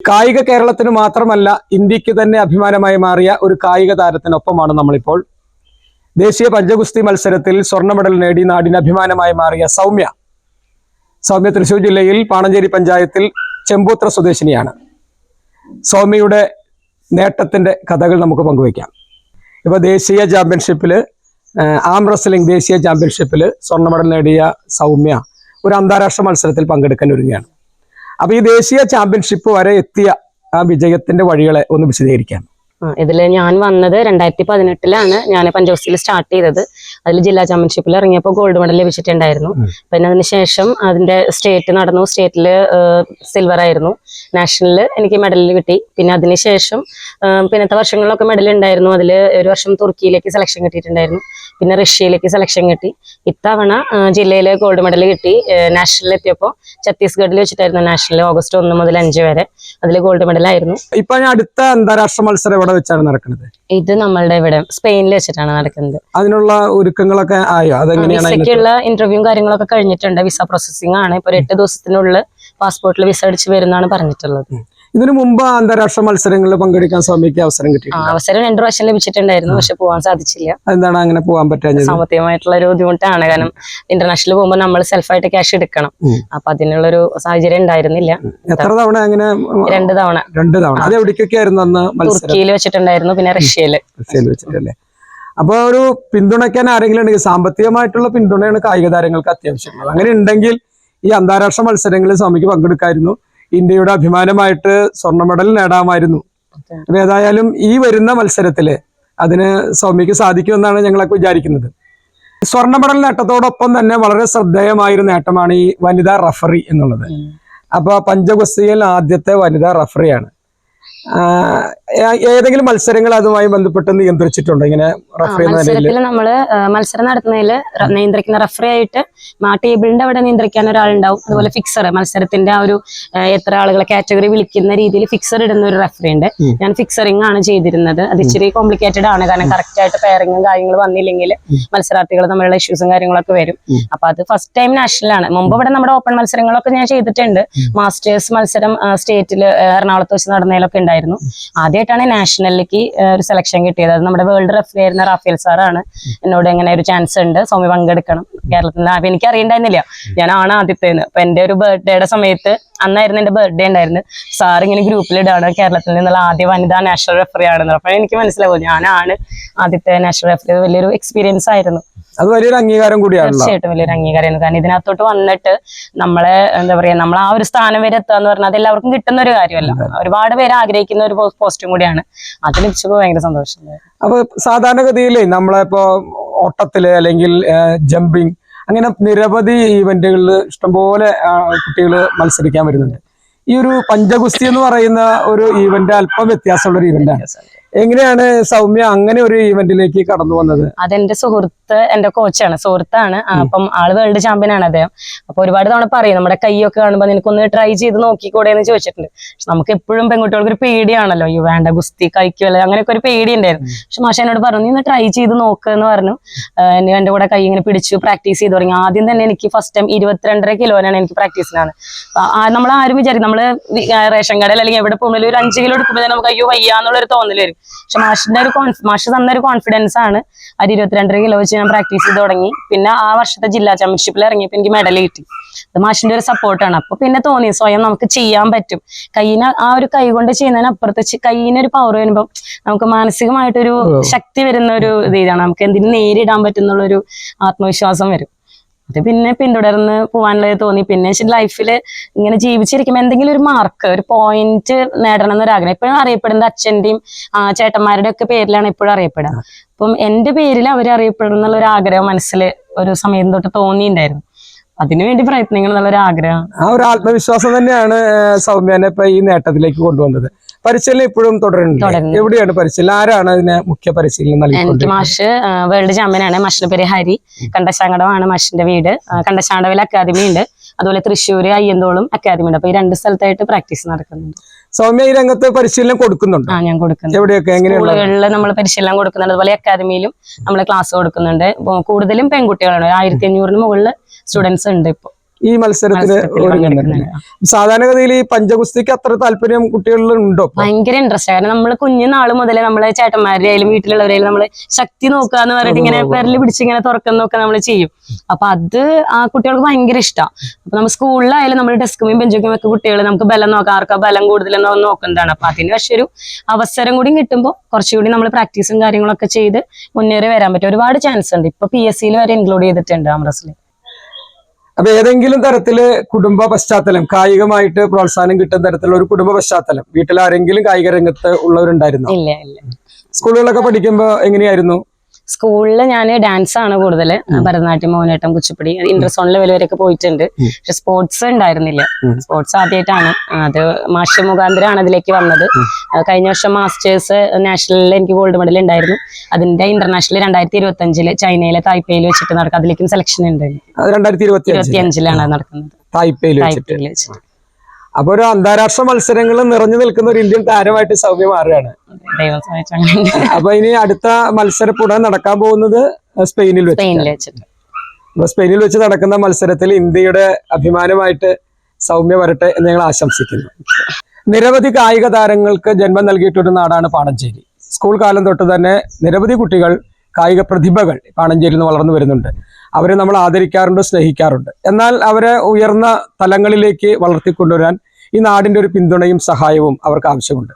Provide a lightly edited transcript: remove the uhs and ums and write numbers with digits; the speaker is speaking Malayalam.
കായിക കേരളത്തിന് മാത്രമല്ല ഇന്ത്യക്ക് തന്നെ അഭിമാനമായി മാറിയ ഒരു കായിക താരത്തിനൊപ്പമാണ് നമ്മളിപ്പോൾ. ദേശീയ പഞ്ചഗുസ്തി മത്സരത്തിൽ സ്വർണ്ണ മെഡൽ നേടി നാടിന് അഭിമാനമായി മാറിയ സൗമ്യ തൃശൂർ ജില്ലയിൽ പാണഞ്ചേരി പഞ്ചായത്തിൽ ചെമ്പൂത്ര സ്വദേശിനിയാണ്. സൗമ്യയുടെ നേട്ടത്തിന്റെ കഥകൾ നമുക്ക് പങ്കുവയ്ക്കാം. ഇപ്പോൾ ദേശീയ ചാമ്പ്യൻഷിപ്പിൽ ആം റെസ്ലിംഗ് ദേശീയ ചാമ്പ്യൻഷിപ്പിൽ സ്വർണ്ണ മെഡൽ നേടിയ സൗമ്യ ഒരു അന്താരാഷ്ട്ര മത്സരത്തിൽ പങ്കെടുക്കാൻ ഒരുങ്ങുകയാണ്. അപ്പൊ ഈ ദേശീയ ചാമ്പ്യൻഷിപ്പ് വരെ എത്തിയ ആ വിജയത്തിന്റെ വഴികളെ ഒന്ന് വിശദീകരിക്കാം. ഇതില് ഞാൻ വന്നത് 2018 ഞാൻ പഞ്ചഗുസ്തിയിൽ സ്റ്റാർട്ട് ചെയ്തത്. അതിൽ ജില്ലാ ചാമ്പ്യൻഷിപ്പിൽ ഇറങ്ങിയപ്പോൾ ഗോൾഡ് മെഡൽ ലഭിച്ചിട്ടുണ്ടായിരുന്നു. പിന്നെ അതിനുശേഷം അതിന്റെ സ്റ്റേറ്റ് നടന്നു. സ്റ്റേറ്റില് സിൽവർ ആയിരുന്നു. നാഷണലില് എനിക്ക് മെഡൽ കിട്ടി. പിന്നെ അതിനുശേഷം പിന്നത്തെ വർഷങ്ങളിലൊക്കെ മെഡൽ ഉണ്ടായിരുന്നു. അതിൽ ഒരു വർഷം തുർക്കിയിലേക്ക് സെലക്ഷൻ കിട്ടിയിട്ടുണ്ടായിരുന്നു. പിന്നെ റഷ്യയിലേക്ക് സെലക്ഷൻ കിട്ടി. ഇത്തവണ ജില്ലയിലെ ഗോൾഡ് മെഡൽ കിട്ടി. നാഷണലിൽ എത്തിയപ്പോൾ ഛത്തീസ്ഗഡിൽ വെച്ചിട്ടായിരുന്നു നാഷണൽ, ഓഗസ്റ്റ് 1 മുതൽ 5 വരെ. അതിൽ ഗോൾഡ് മെഡൽ ആയിരുന്നു. ഇപ്പൊ അടുത്ത അന്താരാഷ്ട്ര മത്സരം എവിടെ വെച്ചാണ് നടക്കുന്നത്? ഇത് നമ്മളുടെ ഇവിടെ സ്പെയിനിൽ വെച്ചിട്ടാണ് നടക്കുന്നത്. അതിനുള്ള ഒരുക്കങ്ങളൊക്കെ ആയോ? അതെങ്ങനെയാണ്? വിസയ്ക്കുള്ള ഇന്റർവ്യൂ കാര്യങ്ങളൊക്കെ കഴിഞ്ഞിട്ടുണ്ട്. വിസ പ്രോസസ്സിംഗ് ആണ്. ഇപ്പൊ 8 ദിവസത്തിനുള്ളിൽ പാസ്പോർട്ടിൽ വിസ അടിച്ച് വരുന്നതാണ് പറഞ്ഞിട്ടുള്ളത്. ഇതിനു മുമ്പ് അന്താരാഷ്ട്ര മത്സരങ്ങളിൽ പങ്കെടുക്കാൻ സൗമ്യക്ക് അവസരം കിട്ടി? അവസരം 2 പ്രാവശ്യം ലഭിച്ചിട്ടുണ്ടായിരുന്നു. പക്ഷെ പോകാൻ സാധിച്ചില്ല. എന്താണ് അങ്ങനെ പോകാൻ പറ്റാഞ്ഞത്? സാമ്പത്തികമായിട്ടുള്ള ഒരു ബുദ്ധിമുട്ടാണ്. കാരണം ഇന്റർനാഷണൽ പോകുമ്പോൾ നമ്മൾ സെൽഫായിട്ട് ക്യാഷ് എടുക്കണം. അപ്പൊ അതിനുള്ളൊരു സാഹചര്യം ഉണ്ടായിരുന്നില്ല. എത്ര തവണ അങ്ങനെ? 2 തവണ. 2 തവണ. അത് എവിടേക്കൊക്കെ ആയിരുന്നു അന്ന്? തുർക്കിയിൽ വെച്ചിട്ടുണ്ടായിരുന്നു, പിന്നെ റഷ്യയില് വെച്ചിട്ടല്ലേ. അപ്പൊ ഒരു പിന്തുണയ്ക്കാൻ ആരെങ്കിലും ഉണ്ടെങ്കിൽ, സാമ്പത്തികമായിട്ടുള്ള പിന്തുണയാണ് കായിക താരങ്ങൾക്ക് അത്യാവശ്യമുള്ളത്. അങ്ങനെ ഉണ്ടെങ്കിൽ ഈ അന്താരാഷ്ട്ര മത്സരങ്ങളിൽ സൗമ്യക്ക് പങ്കെടുക്കായിരുന്നു. ഇന്ത്യയുടെ അഭിമാനമായിട്ട് സ്വർണ്ണ മെഡൽ നേടാമായിരുന്നു. അപ്പൊ ഏതായാലും ഈ വരുന്ന മത്സരത്തില് അതിന് സൗമ്യക്ക് സാധിക്കുമെന്നാണ് ഞങ്ങളൊക്കെ വിചാരിക്കുന്നത്. സ്വർണ്ണ മെഡൽ നേട്ടത്തോടൊപ്പം തന്നെ വളരെ ശ്രദ്ധേയമായൊരു നേട്ടമാണ് ഈ വനിതാ റഫറി എന്നുള്ളത്. അപ്പൊ പഞ്ചഗുസ്തിയിൽ ആദ്യത്തെ വനിതാ റഫറിയാണ്. ഏതെങ്കിലും മത്സരങ്ങൾ അതുമായി ബന്ധപ്പെട്ട് നിയന്ത്രിച്ചിട്ടുണ്ടോ? ഇങ്ങനെ മത്സരത്തിൽ നമ്മള് മത്സരം നടത്തുന്നതിൽ നിയന്ത്രിക്കുന്ന റഫറി ആയിട്ട് ടേബിളിന്റെ അവിടെ നിയന്ത്രിക്കാൻ ഒരാളുണ്ടാവും. അതുപോലെ ഫിക്സർ, മത്സരത്തിന്റെ ആ ഒരു എത്ര ആളുകളെ കാറ്റഗറി വിളിക്കുന്ന രീതിയിൽ ഫിക്സർ ഇടുന്ന ഒരു റഫറി ഉണ്ട്. ഞാൻ ഫിക്സറിംഗ് ആണ് ചെയ്തിരുന്നത്. അത് ഇച്ചിരി കോംപ്ലിക്കേറ്റഡ് ആണ്. കാരണം കറക്റ്റ് ആയിട്ട് പെയറിങ്ങും കാര്യങ്ങളും വന്നില്ലെങ്കിൽ മത്സരാർത്ഥികൾ തമ്മിലുള്ള ഇഷ്യൂസും കാര്യങ്ങളൊക്കെ വരും. അപ്പൊ അത് ഫസ്റ്റ് ടൈം നാഷണലാണ്. മുമ്പ് ഇവിടെ നമ്മുടെ ഓപ്പൺ മത്സരങ്ങളൊക്കെ ഞാൻ ചെയ്തിട്ടുണ്ട്. മാസ്റ്റേഴ്സ് മത്സരം സ്റ്റേറ്റിൽ എറണാകുളത്ത് വെച്ച് നടന്നതിലൊക്കെ ഉണ്ടായിരുന്നു. ആദ്യമായിട്ടാണ് നാഷണലിലേക്ക് ഒരു സെലക്ഷൻ കിട്ടിയത്. അത് നമ്മുടെ വേൾഡ് റഫറി ആയിരുന്ന റാഫേൽ സാറാണ് എന്നോട് ഇങ്ങനെ ഒരു ചാൻസ് ഉണ്ട്, സൗമ്യ പങ്കെടുക്കണം കേരളത്തിൽ. അപ്പൊ എനിക്ക് അറിയണ്ടായിരുന്നില്ല ഞാനാണ് ആദ്യത്തേന്ന്. അപ്പൊ എന്റെ ഒരു ബർത്ത്ഡേയുടെ സമയത്ത്, അന്നായിരുന്നു എന്റെ ബർത്ത്ഡേ ഉണ്ടായിരുന്നു, സാർ ഇങ്ങനെ ഗ്രൂപ്പിലിടാണ് കേരളത്തിൽ നിന്നുള്ള ആദ്യ വനിതാ നാഷണൽ റഫറി ആണെന്ന്. അപ്പൊ എനിക്ക് മനസ്സിലാവും ഞാനാണ് ആദ്യത്തെ നാഷണൽ റഫറി. വലിയൊരു എക്സ്പീരിയൻസ് ആയിരുന്നു. അത് വലിയൊരു അംഗീകാരം കൂടിയാണ്. തീർച്ചയായിട്ടും വലിയൊരു അംഗീകാരമായിരുന്നു. കാരണം ഇതിനകത്തോട്ട് വന്നിട്ട് നമ്മളെ എന്താ പറയാ, നമ്മൾ ആ ഒരു സ്ഥാനം വരെ എത്തുക എന്ന് പറഞ്ഞാൽ അത് എല്ലാവർക്കും കിട്ടുന്ന ഒരു കാര്യമല്ല. ഒരുപാട് പേര് ആഗ്രഹിക്കുന്ന ഒരു പോസ്റ്റും കൂടിയാണ്. അത് ലഭിച്ചപ്പോൾ ഭയങ്കര സന്തോഷം. അപ്പൊ സാധാരണഗതിയിലേ നമ്മളിപ്പോ ഓട്ടത്തില് അല്ലെങ്കിൽ ജമ്പിങ് അങ്ങനെ നിരവധി ഈവന്റുകളിൽ ഇഷ്ടംപോലെ കുട്ടികൾ മത്സരിക്കാൻ വരുന്നുണ്ട്. ഈ ഒരു പഞ്ചഗുസ്തി എന്ന് പറയുന്ന ഒരു ഈവന്റ് അല്പം വ്യത്യാസമുള്ള ഒരു ഈവന്റാണ്. എങ്ങനെയാണ് സൗമ്യ അങ്ങനെ ഒരു ഈവന്റിലേക്ക് കടന്നു വന്നത്? അതെന്റെ സുഹൃത്ത്, എന്റെ കോച്ചാണ്, സുഹൃത്താണ്. അപ്പം ആള് വേൾഡ് ചാമ്പ്യൻ ആണ് അദ്ദേഹം. അപ്പൊ ഒരുപാട് തവണ പറയും നമ്മുടെ കൈയൊക്കെ കാണുമ്പോൾ നിനക്കൊന്ന് ട്രൈ ചെയ്ത് നോക്കിക്കൂടെ എന്ന് ചോദിച്ചിട്ടുണ്ട്. പക്ഷെ നമുക്ക് എപ്പോഴും പെൺകുട്ടികൾക്ക് ഒരു പേടിയാണല്ലോ, ഈ വേണ്ട ഗുസ്തി കഴിക്കുമല്ലോ, അങ്ങനെയൊക്കെ ഒരു പേടി ഉണ്ടായിരുന്നു. പക്ഷെ മാഷ എന്നോട് പറഞ്ഞു നീ ഒന്ന് ട്രൈ ചെയ്ത് നോക്ക് എന്ന് പറഞ്ഞു. എന്റെ കൂടെ കൈ ഇങ്ങനെ പിടിച്ചു പ്രാക്ടീസ് ചെയ്ത് തുടങ്ങി. ആദ്യം തന്നെ എനിക്ക് ഫസ്റ്റ് ടൈം 22.5 കിലോനാണ് എനിക്ക് പ്രാക്ടീസിനാണ്. നമ്മൾ ആരും വിചാരിക്കും നമ്മള് റേഷൻ കടയിൽ അല്ലെങ്കിൽ എവിടെ പോകുമ്പോൾ ഒരു 5 കിലോ എടുക്കുമ്പോൾ തന്നെ നമുക്ക് അയ്യോ വയ്യാന്നുള്ളൊരു തോന്നൽ വരും. പക്ഷെ മാഷ് തന്ന ഒരു കോൺഫിഡൻസ് ആണ്. അത് 22.5 കിലോ വെച്ച് ഞാൻ പ്രാക്ടീസ് ചെയ്ത് തുടങ്ങി. പിന്നെ ആ വർഷത്തെ ജില്ലാ ചാമ്പ്യൻഷിപ്പിൽ ഇറങ്ങിയപ്പോൾ എനിക്ക് മെഡൽ കിട്ടി. അത് മാഷിന്റെ ഒരു സപ്പോർട്ടാണ്. അപ്പൊ പിന്നെ തോന്നി സ്വയം നമുക്ക് ചെയ്യാൻ പറ്റും. കൈയിന് ആ ഒരു കൈ കൊണ്ട് ചെയ്യുന്നതിനപ്പുറത്ത് കൈയിനൊരു പവർ വരുമ്പോൾ നമുക്ക് മാനസികമായിട്ടൊരു ശക്തി വരുന്ന ഒരു ഇതാണ്. നമുക്ക് എന്തിനും നേരിടാൻ പറ്റുന്നുള്ളൊരു ആത്മവിശ്വാസം വരും. അത് പിന്നെ പിന്തുടർന്ന് പോകാനുള്ളത് തോന്നി. പിന്നെ ലൈഫിൽ ഇങ്ങനെ ജീവിച്ചിരിക്കുമ്പോൾ എന്തെങ്കിലും ഒരു മാർക്ക്, ഒരു പോയിന്റ് നേടണം എന്നൊരാഗ്രഹം. ഇപ്പോഴും അറിയപ്പെടുന്നത് അച്ഛന്റെയും ചേട്ടന്മാരുടെ ഒക്കെ പേരിലാണ് ഇപ്പോഴും അറിയപ്പെടുക. അപ്പം എന്റെ പേരിൽ അവരറിയപ്പെടണം എന്നുള്ള ഒരു ആഗ്രഹം മനസ്സിൽ ഒരു സമയം തൊട്ട് തോന്നിയിട്ടുണ്ടായിരുന്നു. അതിനുവേണ്ടി പ്രയത്നിക്കണം എന്നുള്ളൊരു ആഗ്രഹം. ആ ഒരു ആത്മവിശ്വാസം തന്നെയാണ് സൗമ്യനെ ഇപ്പൊ ഈ നേട്ടത്തിലേക്ക് കൊണ്ടുവന്നത്. പരിശീലനം ഇപ്പോഴും തുടരുന്നുണ്ട്. എവിടെയാണ് പരിശീലനം? ആരാണ് അതിന് മുഖ്യ പരിശീലനം നൽകുന്നത്? എനിക്ക് മാഷ് വേൾഡ് ചാമ്പ്യനാണ്. മാഷിന്റെ പേര് ഹരി. കണ്ടശാങ്കടമാണ് മാഷിന്റെ വീട്. കണ്ടശാങ്കടവിൽ അക്കാദമി ഉണ്ട്. അതുപോലെ തൃശ്ശൂര് അയ്യന്തോളും അക്കാദമി ഉണ്ട്. അപ്പൊ ഈ 2 സ്ഥലത്തായിട്ട് പ്രാക്ടീസ് നടക്കുന്നുണ്ട്. സൗമ്യ ഈ രംഗത്ത് പരിശീലനം കൊടുക്കുന്നുണ്ട്? ഞാൻ കൊടുക്കുന്നുണ്ട്. എവിടെയൊക്കെ? സ്കൂളുകളിൽ നമ്മൾ പരിശീലനം കൊടുക്കുന്നുണ്ട്. അതുപോലെ അക്കാദമിയിലും നമ്മൾ ക്ലാസ് കൊടുക്കുന്നുണ്ട്. കൂടുതലും പെൺകുട്ടികളാണ്. 1500 മുകളിൽ സ്റ്റുഡൻസ് ഉണ്ട് ഇപ്പൊ. ഈ മത്സരത്തിന് ഒരുങ്ങുന്നുണ്ട്. സാധാരണഗതിയിൽ ഈ പഞ്ചഗുസ്തിക്ക് അത്ര താല്പര്യം കുട്ടികളിൽ ഉണ്ടോ? ഭയങ്കര ഇൻട്രസ്റ്റ്. കാരണം നമ്മള് കുഞ്ഞുനാള് മുതലേ നമ്മളെ ചേട്ടന്മാരുടെ ആയാലും വീട്ടിലുള്ളവരായാലും നമ്മള് ശക്തി നോക്കുക എന്ന് പറഞ്ഞിട്ട് ഇങ്ങനെ വിരല് പിടിച്ച് ഇങ്ങനെ തുറക്കുന്നൊക്കെ നമ്മൾ ചെയ്യും. അപ്പൊ അത് ആ കുട്ടികൾക്ക് ഭയങ്കര ഇഷ്ടമാണ്. അപ്പൊ നമ്മൾ സ്കൂളിലായാലും നമ്മൾ ഡെസ്കും ബെഞ്ചും ഒക്കെ കുട്ടികൾ നമുക്ക് ബലം നോക്കാം, ആർക്കാ ബലം കൂടുതലെന്നോ നോക്കുന്നതാണ്. അപ്പൊ അതിന് പക്ഷെ ഒരു അവസരം കൂടി കിട്ടുമ്പോൾ കുറച്ചുകൂടി നമ്മൾ പ്രാക്ടീസും കാര്യങ്ങളൊക്കെ ചെയ്ത് മുന്നേറി വരാൻ പറ്റും. ഒരുപാട് ചാൻസ് ഉണ്ട്. ഇപ്പൊ PSC വരെ ഇൻക്ലൂഡ് ചെയ്തിട്ടുണ്ട് ആം റെസ്ലിംഗ്. അപ്പൊ ഏതെങ്കിലും തരത്തില് കുടുംബ പശ്ചാത്തലം, കായികമായിട്ട് പ്രോത്സാഹനം കിട്ടുന്ന തരത്തിലുള്ള ഒരു കുടുംബ പശ്ചാത്തലം വീട്ടിൽ ആരെങ്കിലും കായിക രംഗത്ത് ഉള്ളവരുണ്ടായിരുന്നു? ഇല്ല ഇല്ല. സ്കൂളുകളൊക്കെ പഠിക്കുമ്പോ എങ്ങനെയായിരുന്നു? സ്കൂളിൽ ഞാൻ ഡാൻസ് ആണ് കൂടുതൽ, ഭരതനാട്യം, മോഹിനിയാട്ടം, കുച്ചിപ്പുടി, ഇന്റർസോൺ ലെവൽ വരെയൊക്കെ പോയിട്ടുണ്ട്. പക്ഷെ സ്പോർട്സ് ഉണ്ടായിരുന്നില്ല. സ്പോർട്സ് ആദ്യമായിട്ടാണ്, അത് മാഷ് മുഖാന്തരമാണ് അതിലേക്ക് വന്നത്. കഴിഞ്ഞ വർഷം മാസ്റ്റേഴ്സ് നാഷണലിൽ എനിക്ക് ഗോൾഡ് മെഡൽ ഉണ്ടായിരുന്നു. അതിന്റെ ഇന്റർനാഷണൽ 2025 ചൈനയിലെ തായ്പേയിൽ വെച്ചിട്ട് നടക്കും. അതിലേക്കും സെലക്ഷൻ ഉണ്ടായിരുന്നു. 2025 നടക്കുന്നത് തായ്പേയിൽ വെച്ചിട്ട്. അപ്പൊ ഒരു അന്താരാഷ്ട്ര മത്സരങ്ങൾ നിറഞ്ഞു നിൽക്കുന്ന ഒരു ഇന്ത്യൻ താരമായിട്ട് സൗമ്യ മാറുകയാണ്. അപ്പൊ ഇനി അടുത്ത മത്സരം ഉടൻ നടക്കാൻ പോകുന്നത് സ്പെയിനിൽ വെച്ചിട്ട്. അപ്പൊ സ്പെയിനിൽ വെച്ച് നടക്കുന്ന മത്സരത്തിൽ ഇന്ത്യയുടെ അഭിമാനമായിട്ട് സൗമ്യ വരട്ടെ എന്ന് ഞങ്ങൾ ആശംസിക്കുന്നു. നിരവധി കായിക താരങ്ങൾക്ക് ജന്മം നൽകിയിട്ടൊരു നാടാണ് പാണഞ്ചേരി. സ്കൂൾ കാലം തൊട്ട് തന്നെ നിരവധി കുട്ടികൾ, കായിക പ്രതിഭകൾ പാണഞ്ചേരിയിൽ നിന്ന് വളർന്നു വരുന്നുണ്ട്. അവരെ നമ്മൾ ആദരിക്കാറുണ്ട്, സ്നേഹിക്കാറുണ്ട്. എന്നാൽ അവരെ ഉയർന്ന തലങ്ങളിലേക്ക് വളർത്തിക്കൊണ്ടുവരാൻ ഈ നാടിന്റെ ഒരു പിന്തുണയും സഹായവും അവർക്ക് ആവശ്യമുണ്ട്.